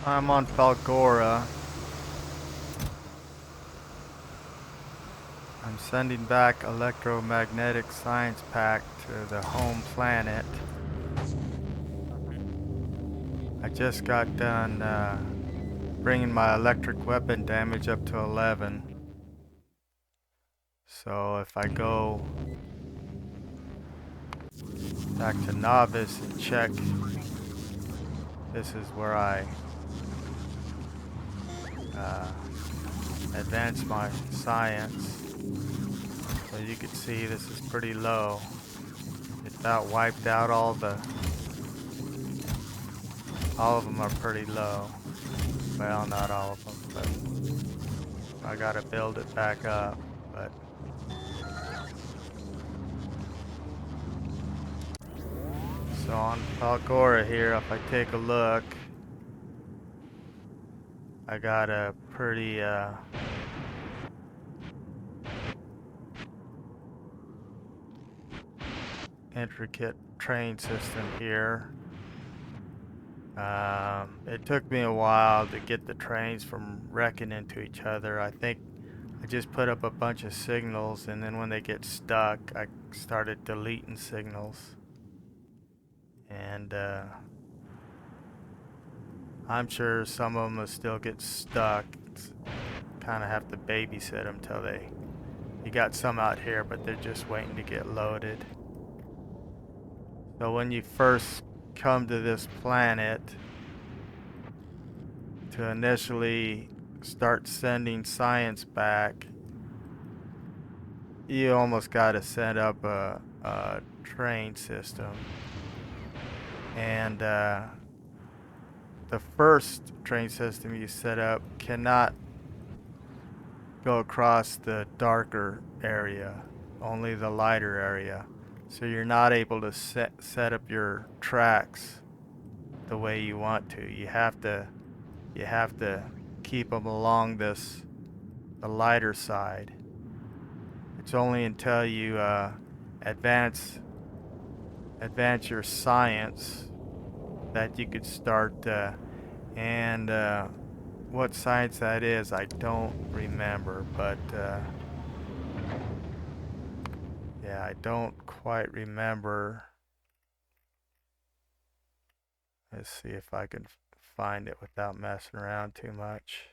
I'm on Falgora. I'm sending back electromagnetic science pack to the home planet. I just got done bringing my electric weapon damage up to 11. So if I go back to novice and check, this is where I uh, advance my science. So you can see this is pretty low. It about wiped out all of them are pretty low. Well, not all of them, but I gotta build it back up. But so on Falgora here, if I take a look, I got a pretty intricate train system here. It took me a while to get the trains from wrecking into each other. I think I just put up a bunch of signals, and then when they get stuck, I started deleting signals. And I'm sure some of them will still get stuck. Kind of have to babysit them till they... You got some out here, but they're just waiting to get loaded. So when you first come to this planet, to initially start sending science back, you almost got to set up a train system. And the first train system you set up cannot go across the darker area, only the lighter area. So you're not able to set up your tracks the way you want to. You have to keep them along the lighter side. It's only until you advance your science that you could start and what science that is I don't remember, but yeah, I don't quite remember. Let's see if I can find it without messing around too much.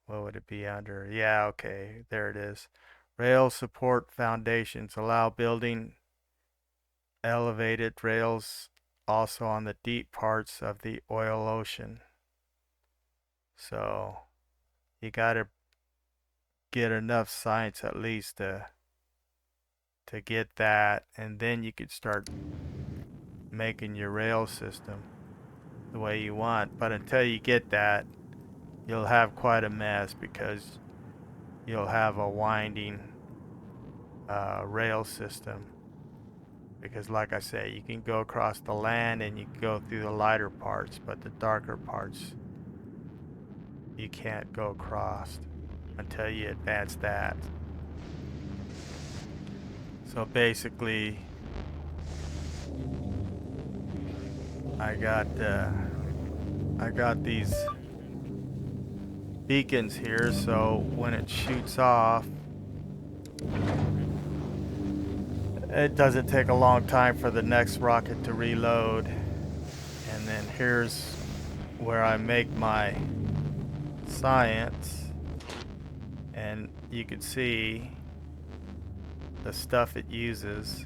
What would it be under? Yeah, okay, there it is. Rail support foundations allow building elevated rails also on the deep parts of the oil ocean. So you got to get enough science at least to get that, and then you could start making your rail system the way you want. But until you get that, you'll have quite a mess because you'll have a winding rail system. Because like I say, you can go across the land and you can go through the lighter parts, but the darker parts you can't go across until you advance that. So basically, I got these beacons here, so when it shoots off, it doesn't take a long time for the next rocket to reload. And then here's where I make my science, and you can see the stuff it uses.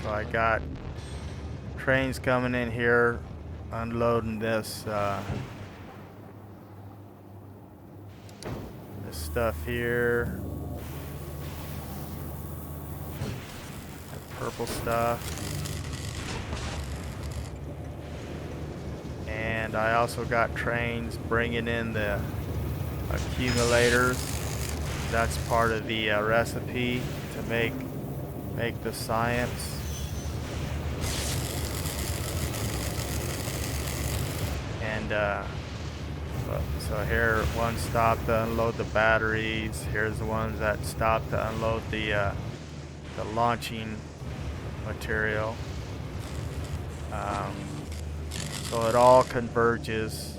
So I got trains coming in here unloading this this stuff here, that purple stuff, and I also got trains bringing in the accumulators. That's part of the recipe to make the science. And so here one stopped to unload the batteries. Here's the ones that stopped to unload the launching material. So it all converges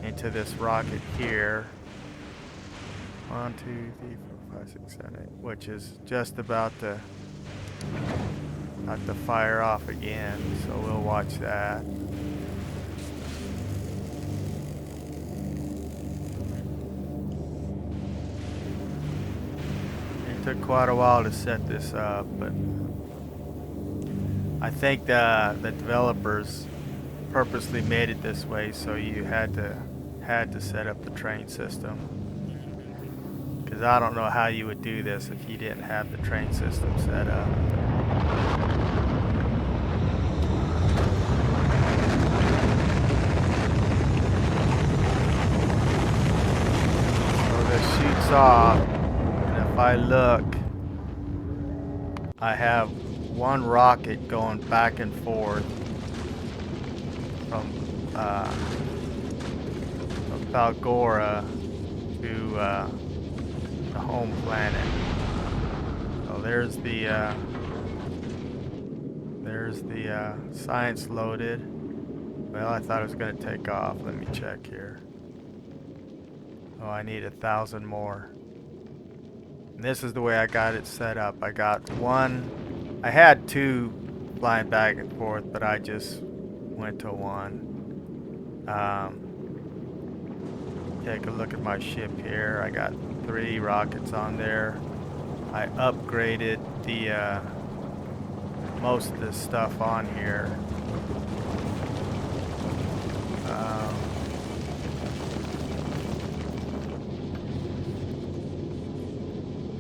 into this rocket here. 1, 2, 3, 4, 5, 6, 7, 8, which is just about to fire off again. So we'll watch that. It took quite a while to set this up, but I think the developers purposely made it this way so you had to set up the train system. Because I don't know how you would do this if you didn't have the train system set up. So this shoots off, and if I look, I have one rocket going back and forth from Falgora to the home planet. So there's the science loaded. Well, I thought it was going to take off. Let me check here. Oh, I need 1,000 more. And this is the way I got it set up. I got one. I had two flying back and forth, but I just went to one. Take a look at my ship here. I got 3 rockets on there. I upgraded the most of the stuff on here.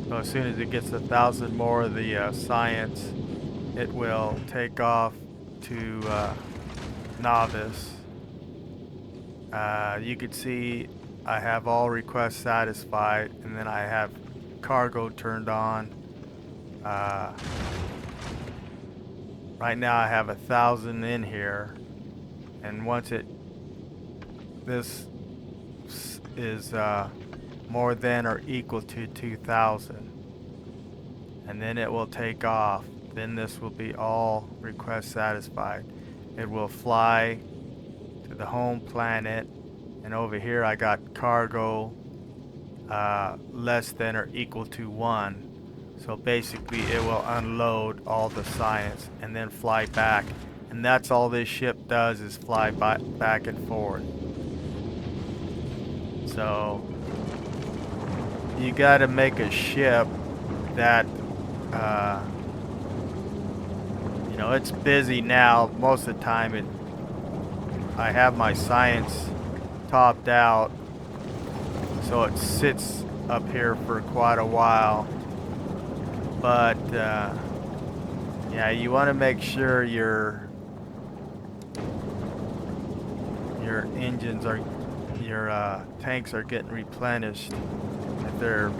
So as soon as it gets 1,000 more of the science, it will take off to novice. You can see I have all requests satisfied, and then I have cargo turned on. Right now I have 1,000 in here, and once this is more than or equal to 2,000, and then it will take off. Then this will be all requests satisfied. It will fly to the home planet, and over here I got cargo less than or equal to 1. So basically it will unload all the science and then fly back, and that's all this ship does, is fly back and forth. So you got to make a ship that you know, it's busy now. Most of the time I have my science topped out, so it sits up here for quite a while. But yeah, you want to make sure your engines are, your tanks are getting replenished. If they're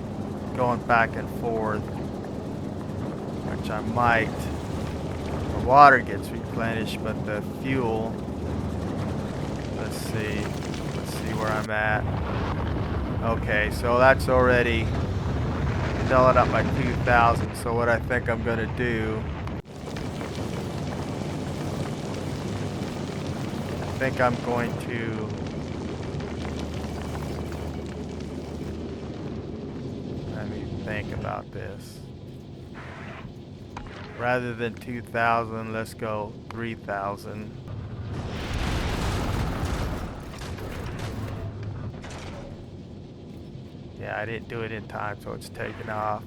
going back and forth, which I might, the water gets replenished, but the fuel, let's see where I'm at. Okay, so that's already filling up my 2,000. So what I think I'm gonna do, I think I'm going to let me think about this. Rather than 2,000, let's go 3,000. Yeah, I didn't do it in time, so it's taken off.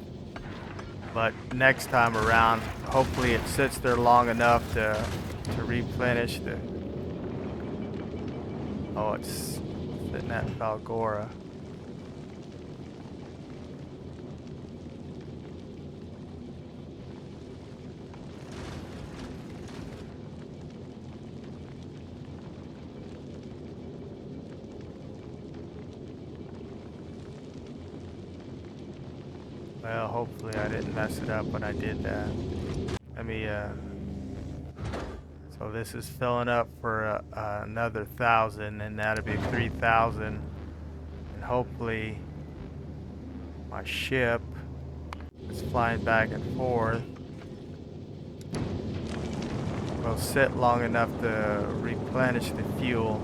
But next time around, hopefully it sits there long enough to replenish the... Oh, it's sitting at Falgora. Well, hopefully I didn't mess it up when I did that. Let me, so this is filling up for another 1,000, and that'll be 3,000. And hopefully my ship is flying back and forth. will sit long enough to replenish the fuel.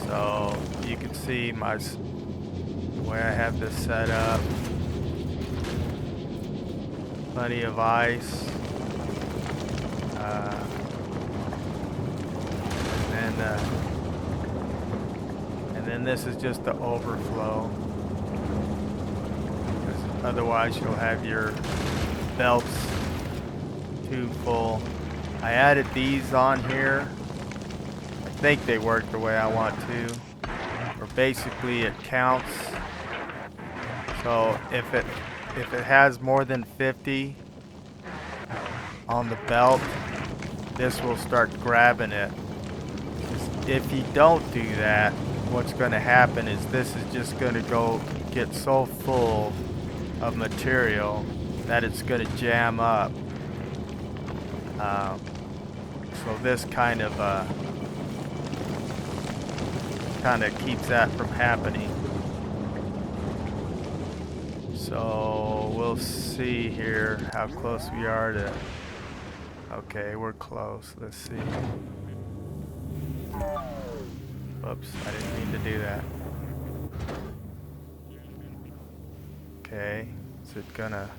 So you can see the way I have this set up. Plenty of ice. And then this is just the overflow. Because otherwise you'll have your belts too full. I added these on here. I think they work the way I want to. Or basically it counts. So if it has more than 50 on the belt, this will start grabbing it. If you don't do that, what's going to happen is this is just going to go get so full of material that it's going to jam up. So this kind of keeps that from happening. So we'll see here how close we are to. Okay, we're close. Let's see. Whoops, I didn't mean to do that. Okay, is it gonna...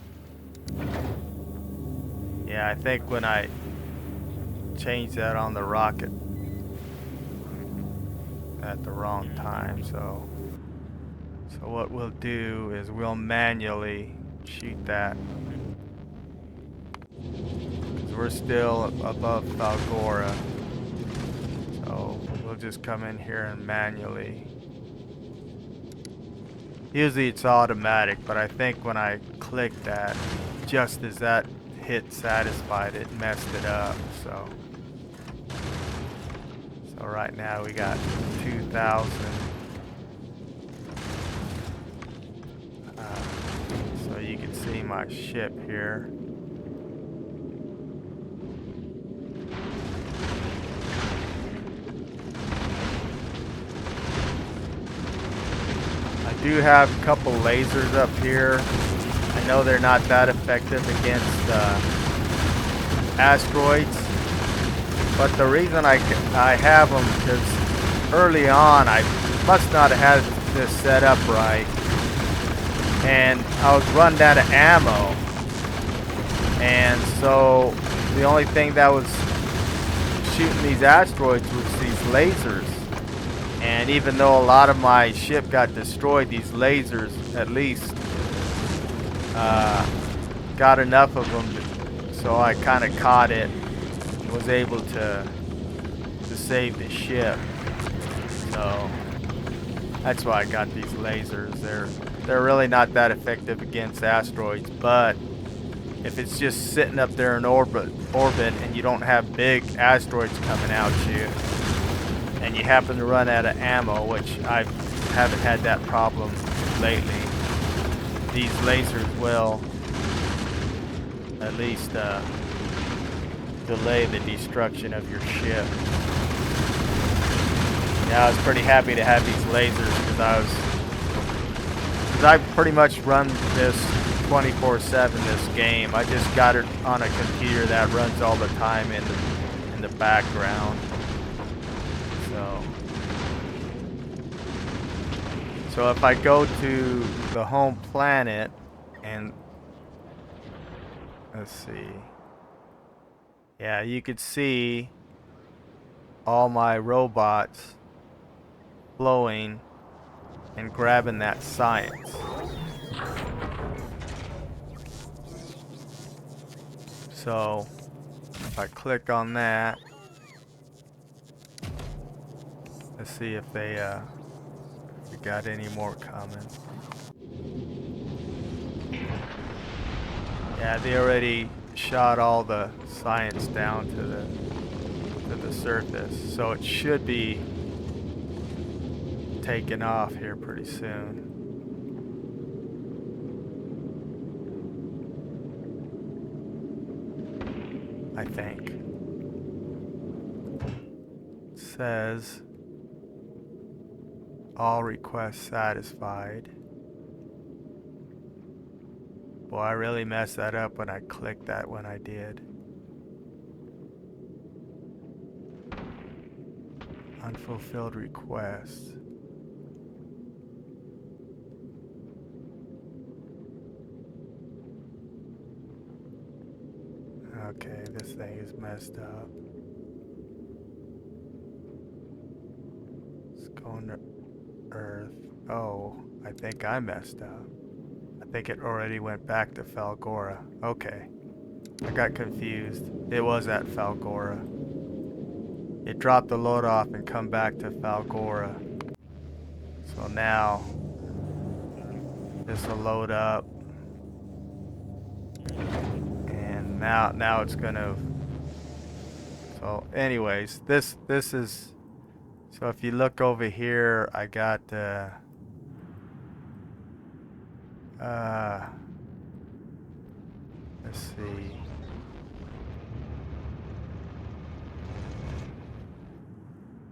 Yeah, I think when I change that on the rocket at the wrong time, so what we'll do is we'll manually shoot that. Because we're still above Falgora. So we'll just come in here and manually. Usually it's automatic, but I think when I clicked that, just as that hit satisfied, it messed it up. So right now we got 2,000. So you can see my ship here. I do have a couple lasers up here. I know they're not that effective against asteroids, but the reason I have them is early on I must not have had this set up right, and I was running out of ammo, and so the only thing that was shooting these asteroids was these lasers. And even though a lot of my ship got destroyed, these lasers at least got enough of them, so I kind of caught it and was able to save the ship. So that's why I got these lasers. They're really not that effective against asteroids, but if it's just sitting up there in orbit and you don't have big asteroids coming out you, and you happen to run out of ammo, which I haven't had that problem lately, these lasers will at least delay the destruction of your ship. Yeah, I was pretty happy to have these lasers because I pretty much run this 24/7 this game. I just got it on a computer that runs all the time in the background. So if I go to the home planet and let's see. Yeah, you could see all my robots flowing and grabbing that science. So if I click on that, let's see if they we got any more coming. Yeah, they already shot all the science down to the surface, so it should be taking off here pretty soon. I think. It says all requests satisfied. Well, I really messed that up when I clicked that when I did. Unfulfilled requests. Okay, this thing is messed up. It's going to Earth. Oh, I think I messed up. I think it already went back to Falgora. Okay. I got confused. It was at Falgora. It dropped the load off and come back to Falgora. So now this will load up. And now it's gonna. So anyways, this is. So if you look over here, I got let's see.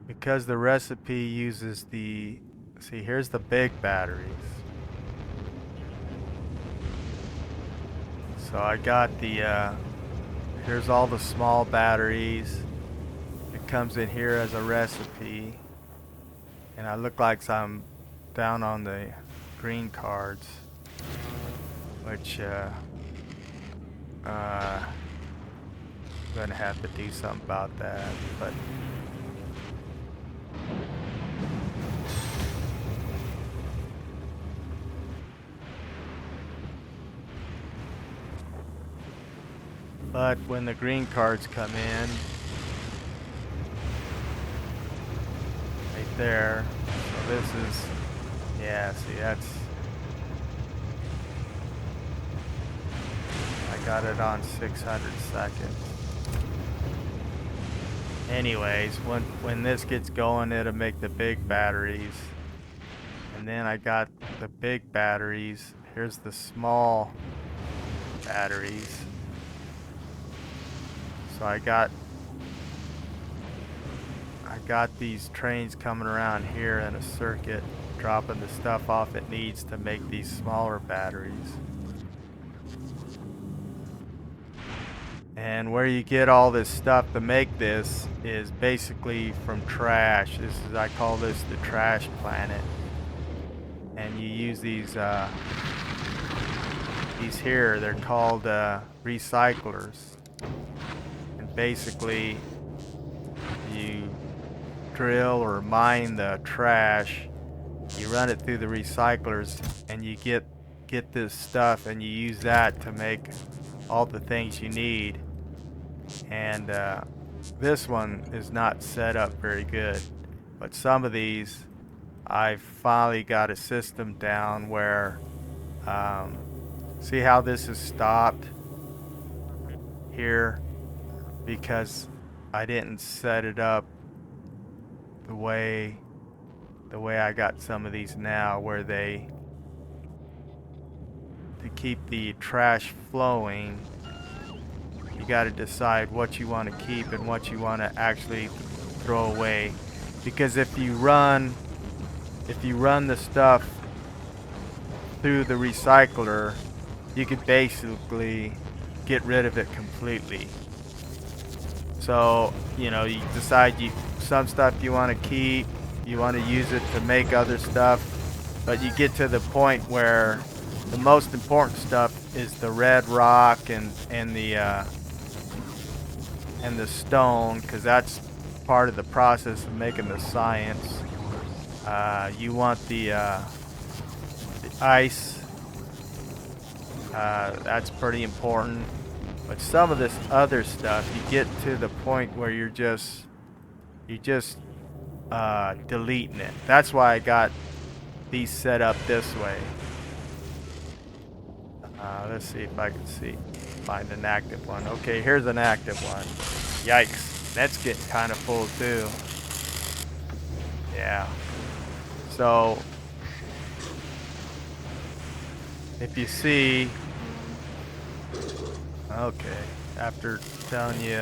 Because the recipe uses the, see, here's the big batteries. So I got the, here's all the small batteries. It comes in here as a recipe. And I look like I'm down on the green cards, which, I'm gonna have to do something about that, but when the green cards come in, right there, so this is, yeah, see, that's, I got it on 600 seconds. Anyways, when this gets going, it'll make the big batteries. And then I got the big batteries. Here's the small batteries. So I got these trains coming around here in a circuit, dropping the stuff off it needs to make these smaller batteries. And where you get all this stuff to make this is basically from trash. This is, I call this the trash planet. And you use these here, they're called recyclers. And basically you drill or mine the trash, you run it through the recyclers, and you get this stuff, and you use that to make all the things you need. And this one is not set up very good, but some of these I've finally got a system down where see how this is stopped here because I didn't set it up the way I got some of these now, where they, to keep the trash flowing, you got to decide what you want to keep and what you want to actually throw away. Because if you run the stuff through the recycler, you could basically get rid of it completely. So, you know, you decide some stuff you want to keep, you want to use it to make other stuff, but you get to the point where the most important stuff is the red rock and the stone, because that's part of the process of making the science. You want the ice. That's pretty important. But some of this other stuff, you get to the point where you're just deleting it. That's why I got these set up this way. Let's see if I can find an active one. Okay, here's an active one. Yikes, that's getting kind of full too. Yeah. So if you see, okay, after telling you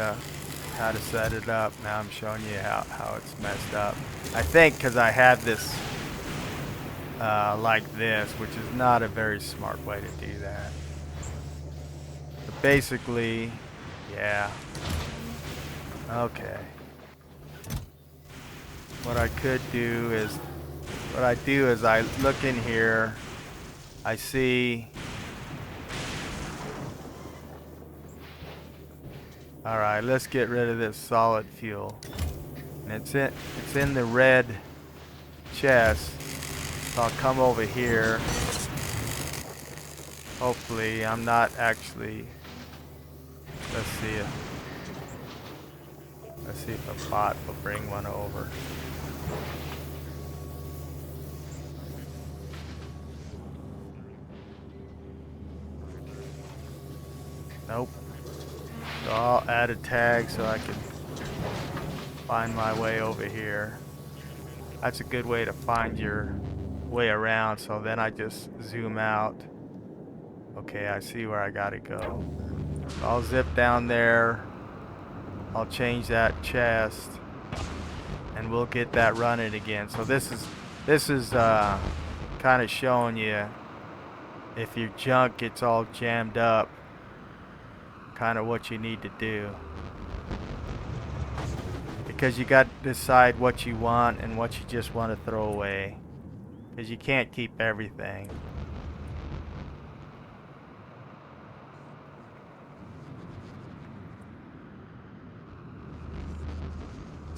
how to set it up, now I'm showing you how it's messed up. I think because I had this like this, which is not a very smart way to do that. basically, yeah. Okay. What I could do is, I look in here, I see, alright, let's get rid of this solid fuel. And it's in the red chest. So I'll come over here. Hopefully I'm not actually, let's see if a bot will bring one over. Nope. So I'll add a tag so I can find my way over here. That's a good way to find your way around, so then I just zoom out. Okay, I see where I gotta go. So I'll zip down there. I'll change that chest and we'll get that running again. So this is kind of showing you if your junk gets all jammed up, kind of what you need to do, because you got to decide what you want and what you just want to throw away, because you can't keep everything.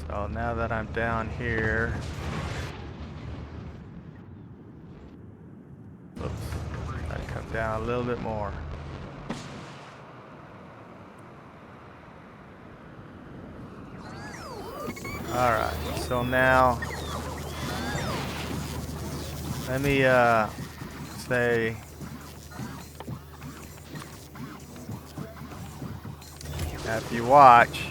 So now that I'm down here, oops, I come down a little bit more. Alright, so now let me say if you watch,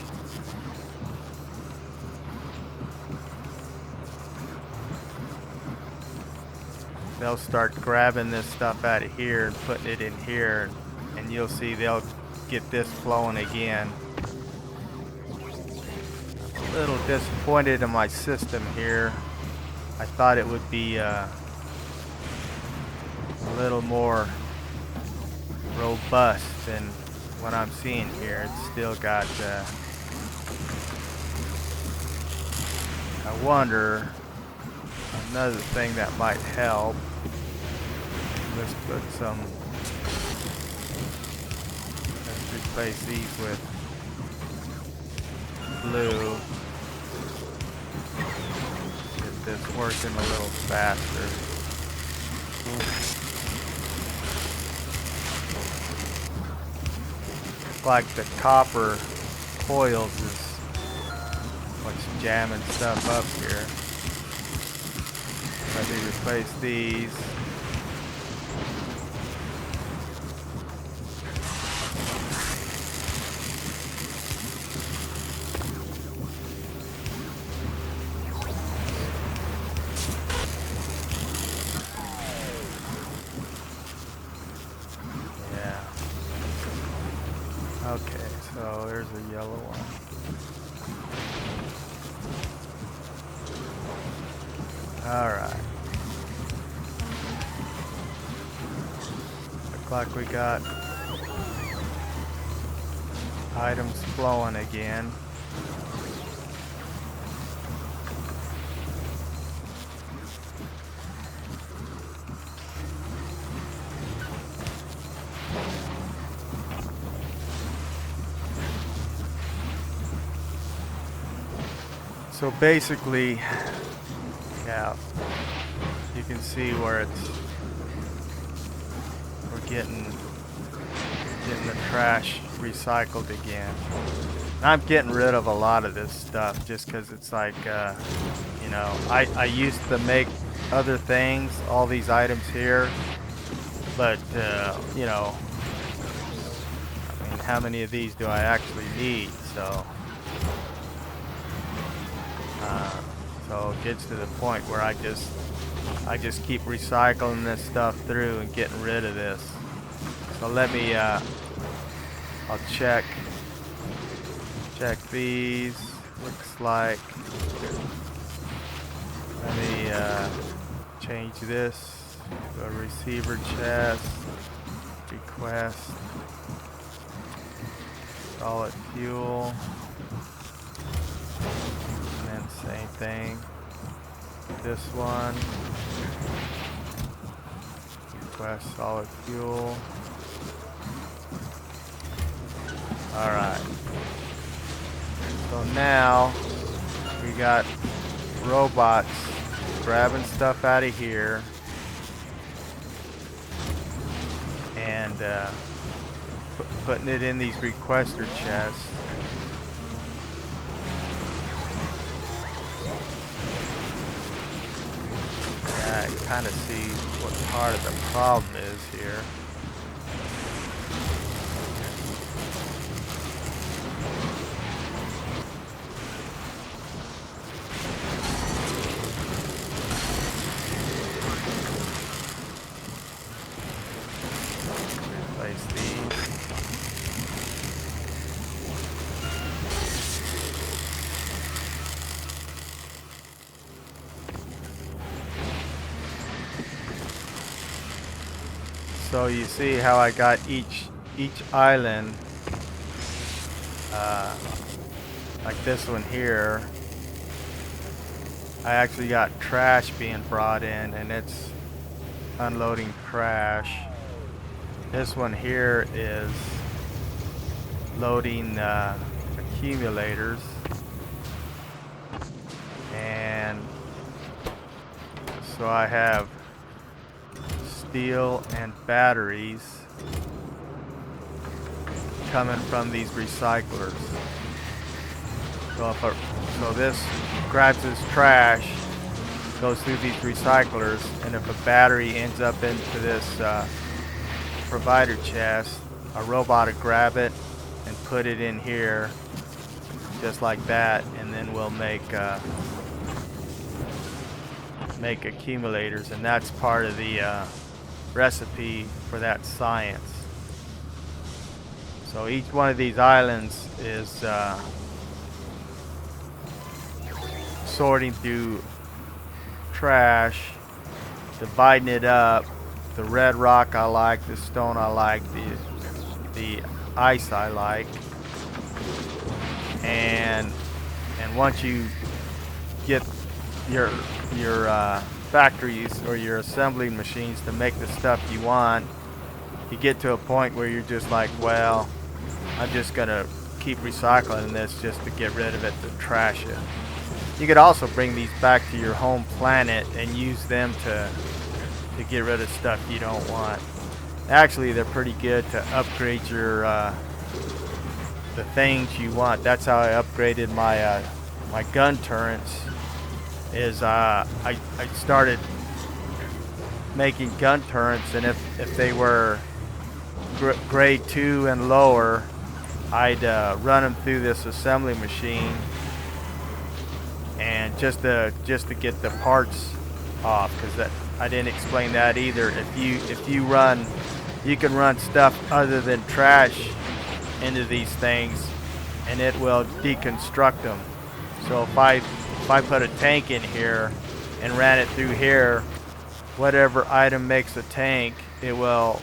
they'll start grabbing this stuff out of here and putting it in here, and you'll see they'll get this flowing again. A little disappointed in my system here. I thought it would be a little more robust than what I'm seeing here. It's still got I wonder, another thing that might help, let's replace these with blue. Get this working a little faster. Looks like the copper coils is what's jamming stuff up here. Let me replace these. Okay, so there's a yellow one. Alright. Looks like we got items flowing again. So basically, yeah, you can see where we're getting the trash recycled again. And I'm getting rid of a lot of this stuff just because it's like, you know, I used to make other things, all these items here, but you know, I mean, how many of these do I actually need? So it gets to the point where I just keep recycling this stuff through and getting rid of this. So let me I'll check these. Looks like, let me change this to a receiver chest request. solid fuel. And then same thing. This one. Request solid fuel. Alright. So now we got robots grabbing stuff out of here and putting it in these requester chests. I kind of see what part of the problem is here. Replace these. So you see how I got each island, like this one here. I actually got trash being brought in, and it's unloading trash. This one here is loading accumulators, and so I have steel and batteries coming from these recyclers. So this grabs this trash, goes through these recyclers, and if a battery ends up into this provider chest, a robot will grab it and put it in here just like that, and then we'll make accumulators, and that's part of the recipe for that science. So each one of these islands is sorting through trash, dividing it up. The red rock I like, the stone I like, the ice I like, and once you get your factories or your assembling machines to make the stuff you want, you get to a point where you're just like, well, I'm just gonna keep recycling this just to get rid of it, to trash it. You could also bring these back to your home planet and use them to get rid of stuff you don't want. Actually, they're pretty good to upgrade your the things you want. That's how I upgraded my my gun turrets. Is I started making gun turrets, and if they were grade 2 and lower, I'd run them through this assembly machine, and just to get the parts off, because that I didn't explain that either. If you can run stuff other than trash into these things, and it will deconstruct them. So if I put a tank in here and ran it through here, whatever item makes a tank, it will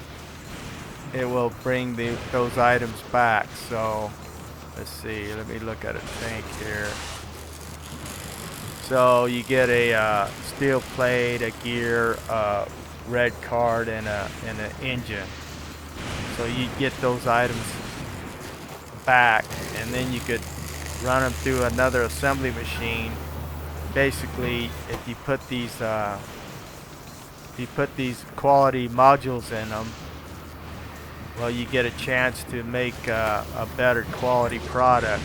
bring those items back. So let's see, let me look at a tank here. So you get a steel plate, a gear, a red card, and an engine. So you get those items back, and then you could run them through another assembly machine. Basically, if you put these quality modules in them, well, you get a chance to make a better quality product.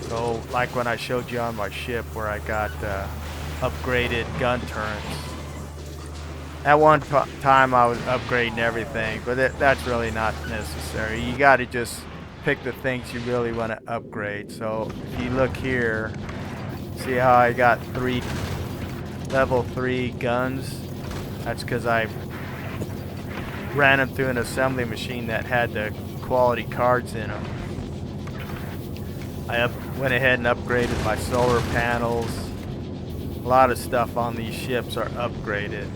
So like when I showed you on my ship where I got upgraded gun turrets. At one time I was upgrading everything, but that's really not necessary. You got to just pick the things you really want to upgrade. So if you look here, see how I got 3 level 3 guns? That's because I ran them through an assembly machine that had the quality cards in them. I went ahead and upgraded my solar panels. A lot of stuff on these ships are upgraded.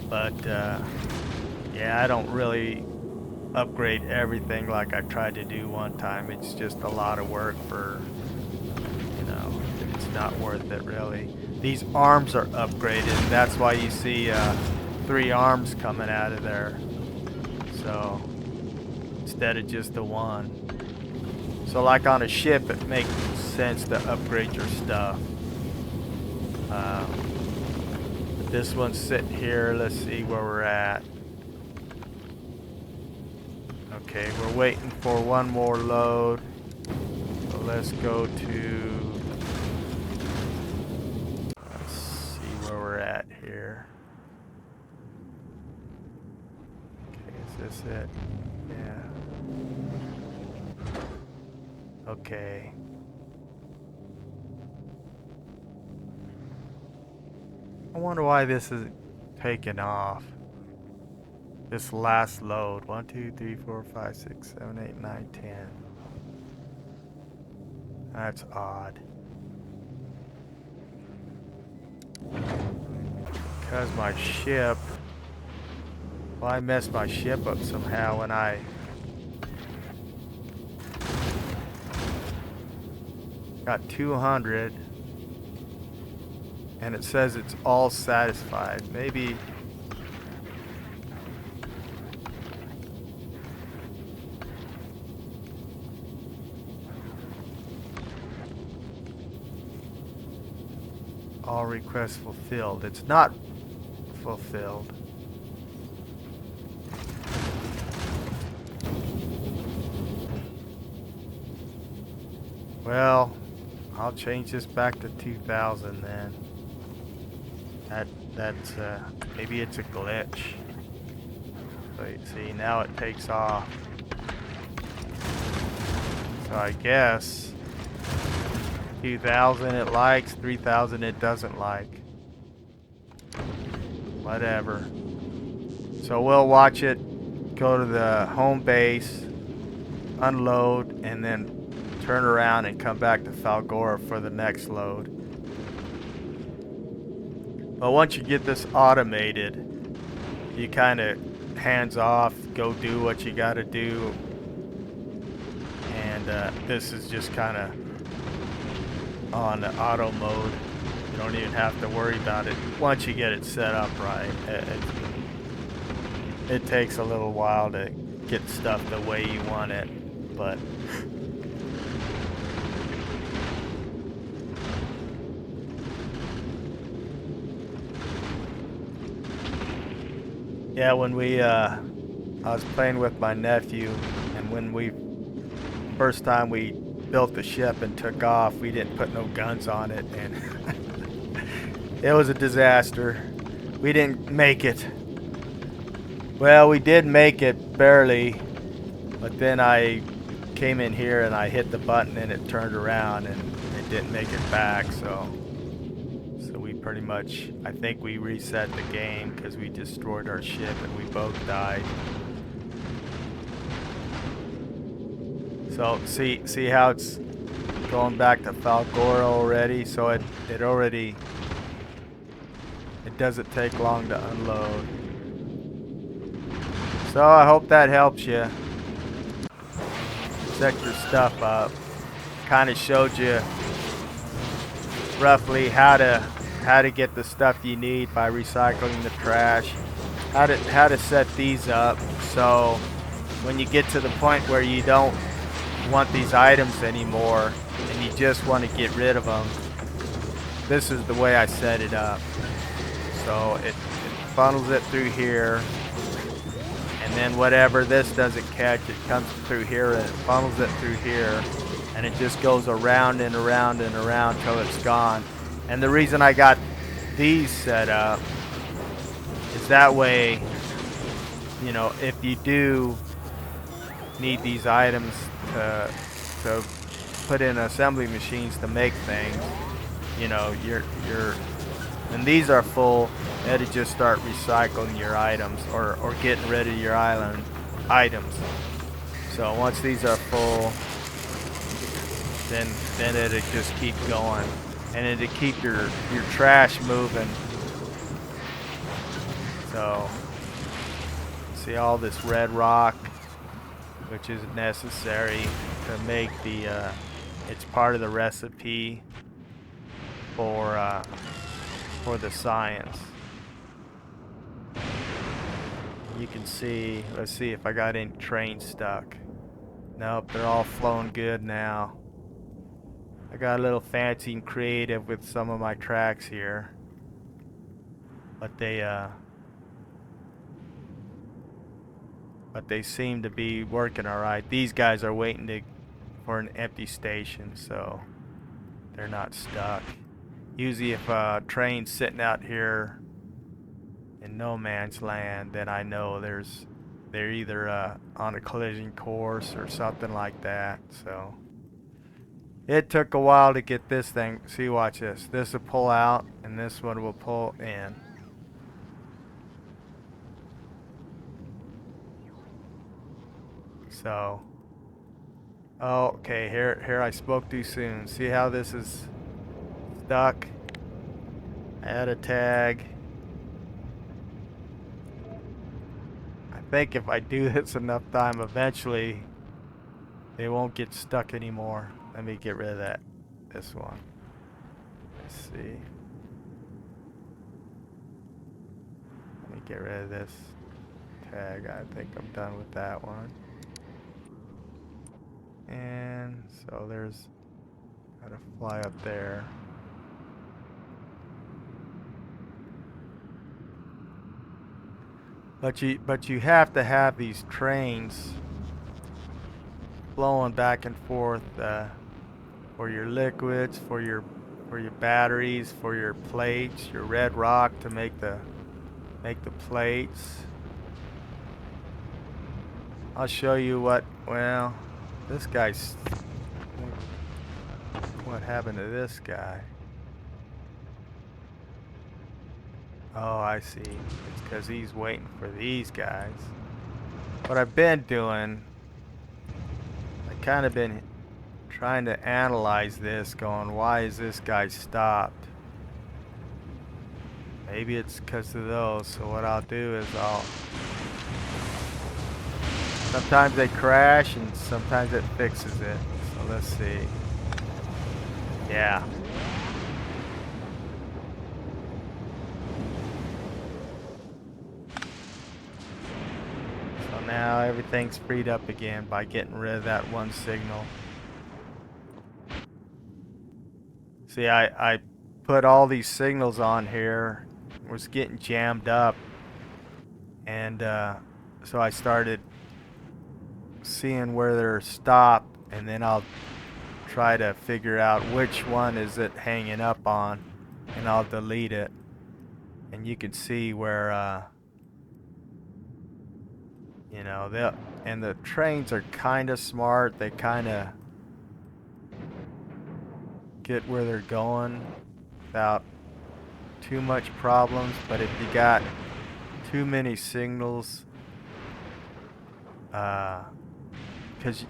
But yeah, I don't really upgrade everything like I tried to do one time. It's just a lot of work for, you know, it's not worth it really. These arms are upgraded. That's why you see 3 arms coming out of there. So instead of just the one. So like on a ship, it makes sense to upgrade your stuff. This one's sitting here. Let's see where we're at. Okay, we're waiting for one more load. So let's go to... Let's see where we're at here. Okay, is this it? Yeah. Okay. I wonder why this is taking off. This last load. 1, 2, 3, 4, 5, 6, 7, 8, 9, 10. That's odd. Because my ship... Well, I messed my ship up somehow when I... got 200. And it says it's all satisfied. Maybe... all requests fulfilled. It's not fulfilled. Well, I'll change this back to 2000 then. That's maybe it's a glitch. Wait, see, now it takes off. So I guess 2000 it likes, 3000 it doesn't like. Whatever. So we'll watch it go to the home base, unload, and then turn around and come back to Falgora for the next load. But once you get this automated, you kind of hands off, go do what you got to do. And this is just kind of on the auto mode. You don't even have to worry about it once you get it set up right. It takes a little while to get stuff the way you want it, but yeah, when I was playing with my nephew, and when first time we built the ship and took off, we didn't put no guns on it, and it was a disaster. We didn't make it. Well, we did make it barely, but then I came in here and I hit the button and it turned around and it didn't make it back, so we pretty much, I think we reset the game because we destroyed our ship and we both died. So see how it's going back to Falgora already? So it doesn't take long to unload. So I hope that helps you. Set your stuff up. Kind of showed you roughly how to get the stuff you need by recycling the trash. How to set these up so when you get to the point where you don't want these items anymore and you just want to get rid of them, this is the way I set it up. So it funnels it through here, and then whatever this doesn't catch, it comes through here and it funnels it through here, and it just goes around and around and around till it's gone. And the reason I got these set up is that way, you know, if you do need these items to put in assembly machines to make things, you know, when these are full, it'll just start recycling your items or getting rid of your items. So once these are full, then it'll just keep going, and it'll keep your trash moving. So see all this red rock, which is necessary to make the, it's part of the recipe for the science. You can see, let's see if I got any trains stuck. Nope, they're all flowing good now. I got a little fancy and creative with some of my tracks here. But they seem to be working alright. These guys are waiting for an empty station, so they're not stuck. Usually if a train's sitting out here in no man's land, then I know they're either on a collision course or something like that. So it took a while to get this thing. See, watch this. This will pull out and this one will pull in. So, oh, okay, here I spoke too soon. See how this is stuck? Add a tag. I think if I do this enough time, eventually they won't get stuck anymore. Let me get rid of this one. Let's see. Let me get rid of this tag. I think I'm done with that one. And so there's, gotta fly up there. But you have to have these trains flowing back and forth for your liquids, for your batteries, for your plates, your red rock to make the plates. I'll show you what. Well, this guy's. What happened to this guy? Oh, I see. It's because he's waiting for these guys. What I've been doing, I kind of been trying to analyze this, going, why is this guy stopped? Maybe it's because of those. So what I'll do is sometimes they crash and sometimes it fixes it. So let's see. Yeah. So now everything's freed up again by getting rid of that one signal. See, I put all these signals on here, was getting jammed up, and so I started seeing where they're stopped, and then I'll try to figure out which one is it hanging up on, and I'll delete it. And you can see where you know, the trains are kind of smart. They kind of get where they're going without too much problems. But if you got too many signals, because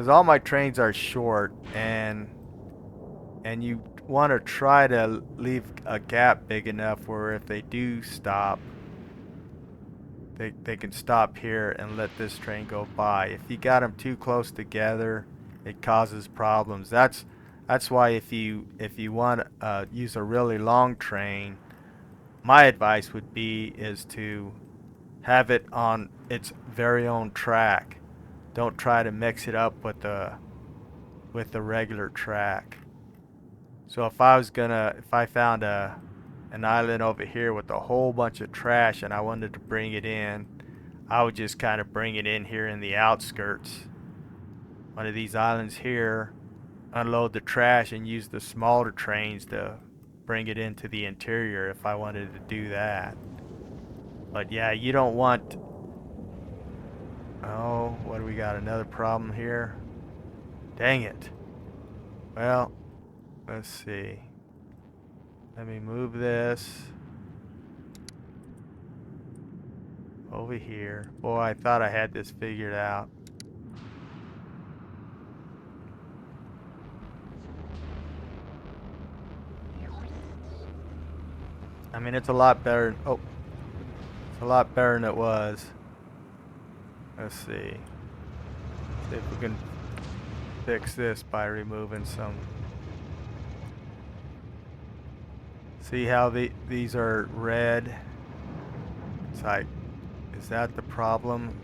all my trains are short, and you want to try to leave a gap big enough where if they do stop, they can stop here and let this train go by. If you got them too close together, it causes problems. That's why if you want to use a really long train, my advice would be is to have it on its very own track. Don't try to mix it up with the regular track. So if I found an island over here with a whole bunch of trash and I wanted to bring it in, I would just kind of bring it in here in the outskirts. One of these islands here, unload the trash and use the smaller trains to bring it into the interior if I wanted to do that. But yeah, you don't want... Oh, what do we got? Another problem here? Dang it. Well, let's see. Let me move this over here. Boy, I thought I had this figured out. I mean, it's a lot better. Oh, it's a lot better than it was. Let's see. See if we can fix this by removing some. See how these are red? It's like, is that the problem?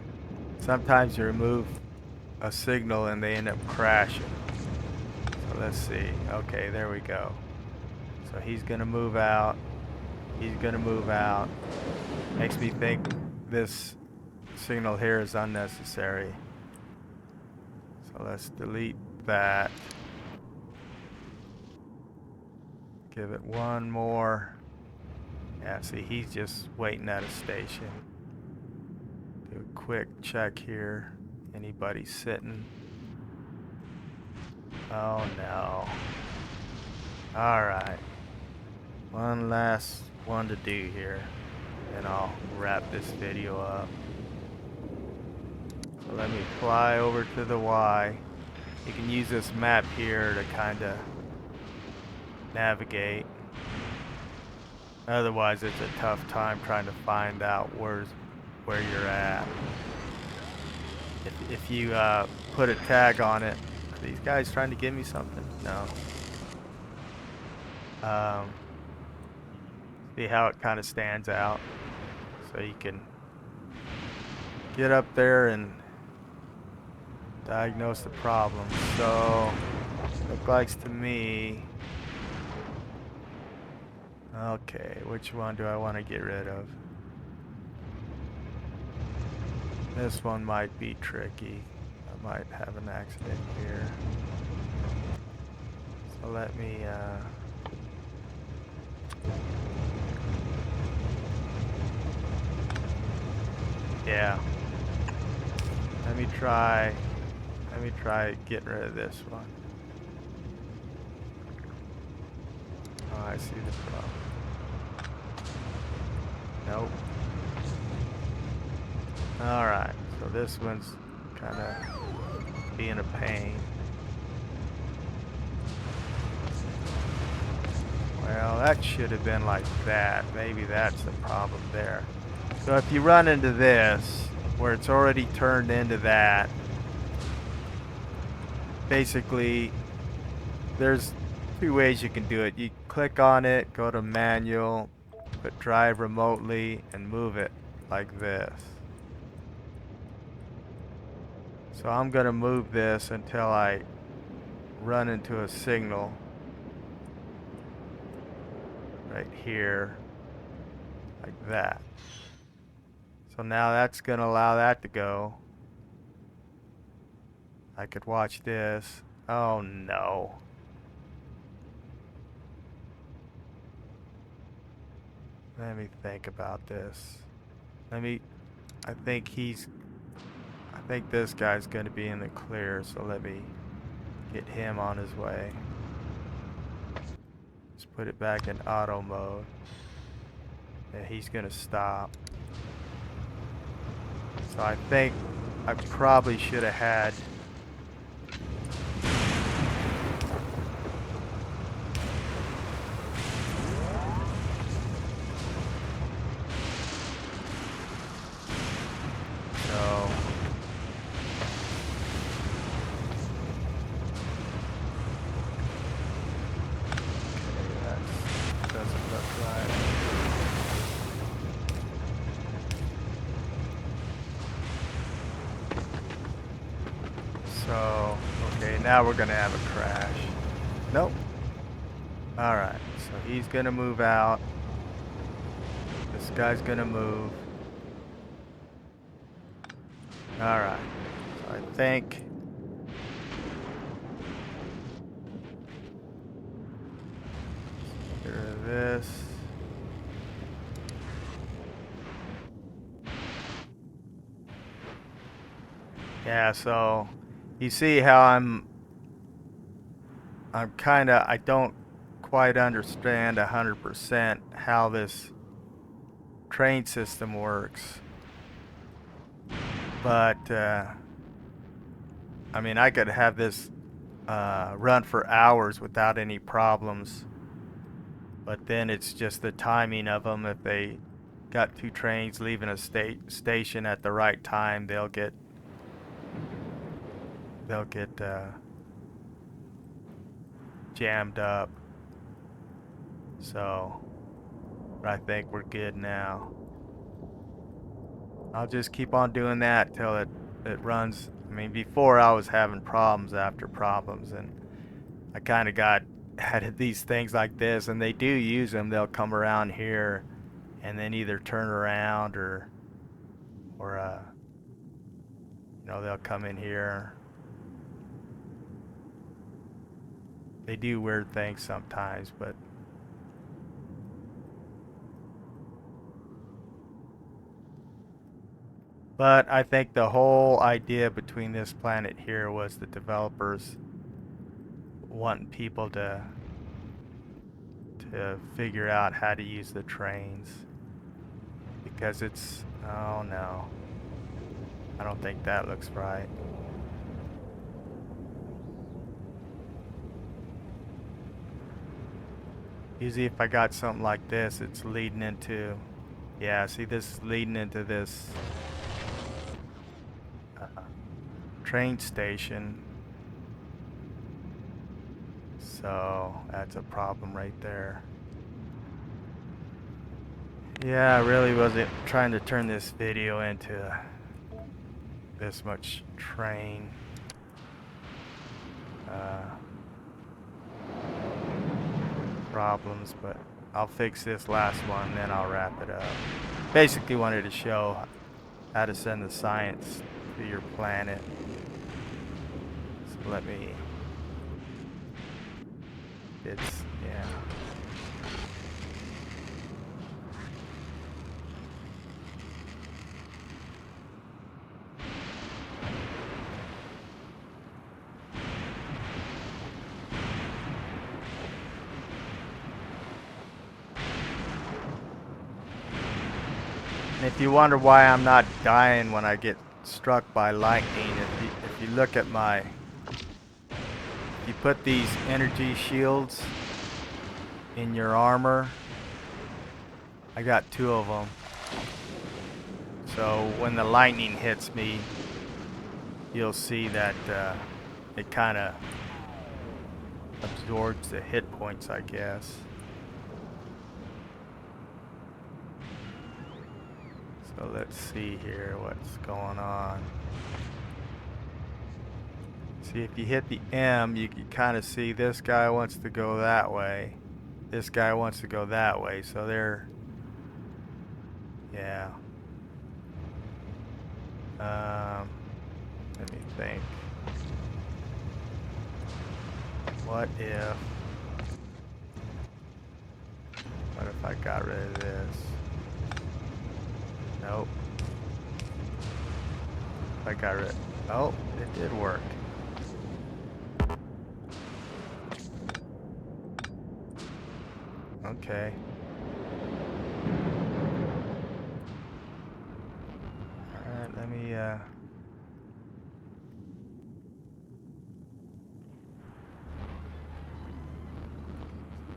Sometimes you remove a signal and they end up crashing. So let's see. Okay, there we go. So he's gonna move out. He's gonna move out. Makes me think this signal here is unnecessary. So let's delete that. Give it one more. Yeah, see, he's just waiting at a station. Do a quick check here. Anybody sitting? Oh no. Alright. One last one to do here. And I'll wrap this video up. So let me fly over to the Y. You can use this map here to kind of navigate. Otherwise it's a tough time trying to find out where you're at. If you put a tag on it. Are these guys trying to give me something? No. See how it kind of stands out? So you can get up there and diagnose the problem. So, looks like to me. Okay, which one do I want to get rid of? This one might be tricky. I might have an accident here. So let me yeah. Let me try getting rid of this one. Oh, I see the problem. Nope. Alright, so this one's kind of being a pain. Well, that should have been like that. Maybe that's the problem there. So if you run into this, where it's already turned into that, basically, there's two ways you can do it. You click on it, go to manual, put drive remotely, and move it like this. So I'm going to move this until I run into a signal right here, like that. So now that's going to allow that to go. I could watch this. Oh no. Let me think about this. I think this guy's going to be in the clear, so let me get him on his way. Let's put it back in auto mode. And he's going to stop. So I think I probably should have had So, okay, now we're gonna have a crash. Nope. Alright, so he's gonna move out. This guy's gonna move. Alright, so I think get rid of this. Yeah, so you see how I'm kinda, I don't quite understand 100% how this train system works. But, I mean, I could have this run for hours without any problems. But then it's just the timing of them. If they got two trains leaving a station at the right time, they'll get they'll get jammed up. So, but I think we're good now. I'll just keep on doing that till it runs. I mean, before I was having problems after problems, and I kind of got added these things like this, and they do use them. They'll come around here and then either turn around or they'll come in here. They do weird things sometimes, but I think the whole idea between this planet here was the developers wanting people to figure out how to use the trains, because it's, oh no, I don't think that looks right. Usually if I got something like this, it's leading into, yeah, see, this is leading into this uh, train station. So that's a problem right there. Yeah, I really wasn't trying to turn this video into this much train uh, problems, but I'll fix this last one, then I'll wrap it up. Basically wanted to show how to send the science to your planet. So let me, yeah. And if you wonder why I'm not dying when I get struck by lightning, if you look at if you put these energy shields in your armor, I got 2 of them. So when the lightning hits me, you'll see that it kind of absorbs the hit points, I guess. So let's see here what's going on. See, if you hit the M, you can kind of see this guy wants to go that way. This guy wants to go that way. So they're, yeah. Let me think. What if I got rid of this? Nope. I got rid. Oh, it did work. Okay. Alright, let me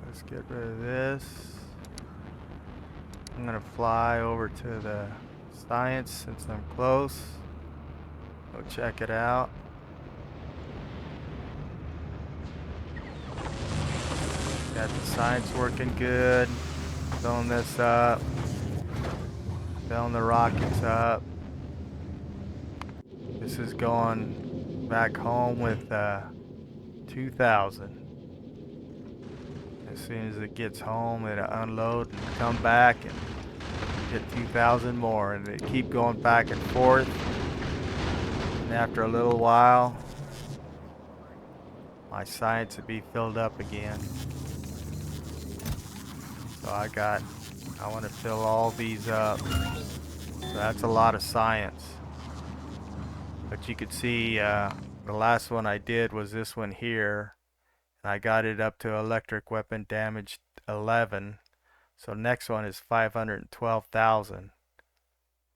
let's get rid of this. I'm gonna fly over to the science since I'm close. Go check it out. Got the science working good. Filling this up. Filling the rockets up. This is going back home with 2,000. As soon as it gets home, it'll unload and come back and get 2,000 more, and they keep going back and forth. And after a little while, my science will be filled up again. So I want to fill all these up. So that's a lot of science. But you could see the last one I did was this one here. And I got it up to electric weapon damage 11. So next one is 512,000.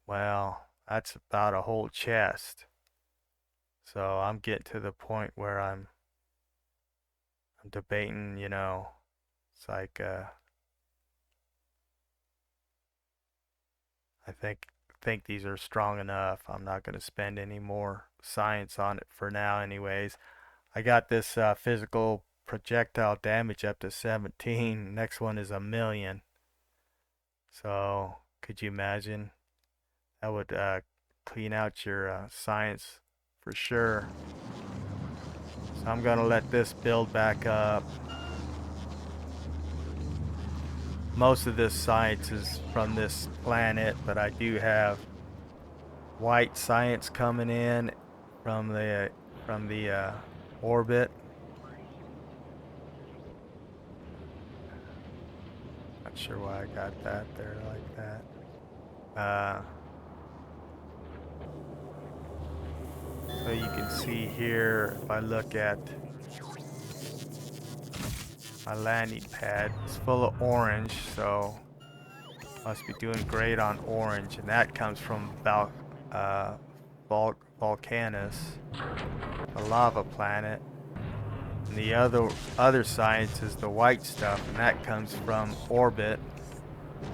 Well, that's about a whole chest. So I'm getting to the point where I'm debating, it's like I think these are strong enough. I'm not going to spend any more science on it for now anyways. I got this physical projectile damage up to 17. Next one is 1,000,000. So could you imagine? That would clean out your science for sure. So I'm gonna let this build back up. Most of this science is from this planet, but I do have white science coming in from the orbit. Not sure why I got that there like that. So you can see here, if I look at my landing pad, it's full of orange, so must be doing great on orange, and that comes from Volcanus, a lava planet. And the other science is the white stuff, and that comes from orbit,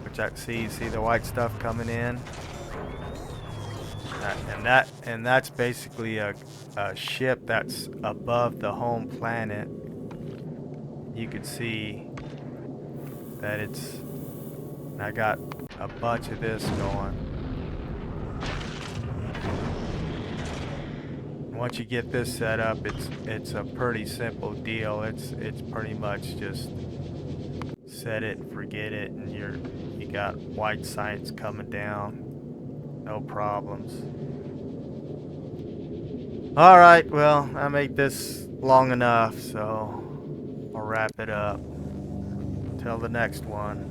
which I see the white stuff coming in. And that's basically a ship that's above the home planet. You can see that I got a bunch of this going. Once you get this set up, it's a pretty simple deal. It's pretty much just set it and forget it, and you got white science coming down. No problems. Alright, well, I made this long enough, so I'll wrap it up. Till the next one.